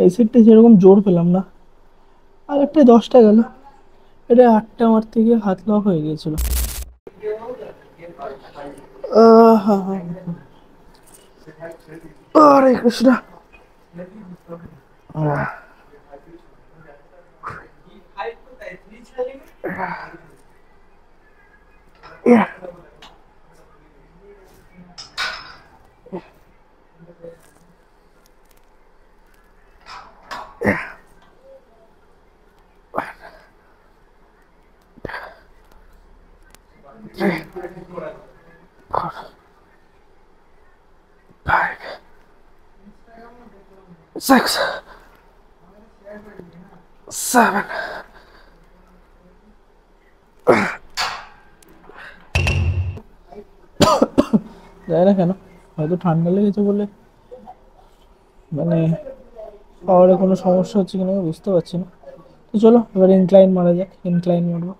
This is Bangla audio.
এই সেটটা সেরকম জোর পেলাম না। আর একটা 10টা গেল। এটা 8টা মারতে গিয়ে হাত লক হয়ে গিয়েছিল। হা হা। হরে কৃষ্ণ। আহ, ইয়া, three, 5, 6, 7. জানি না কেন, হয়তো ঠান্ডা লেগেছে বলে মানে পাওয়ারে কোনো সমস্যা হচ্ছে কিনা বুঝতে পারছি না। তো চলো এবার ইনক্লাইন মারা যাক, ইনক্লাইন মারবো।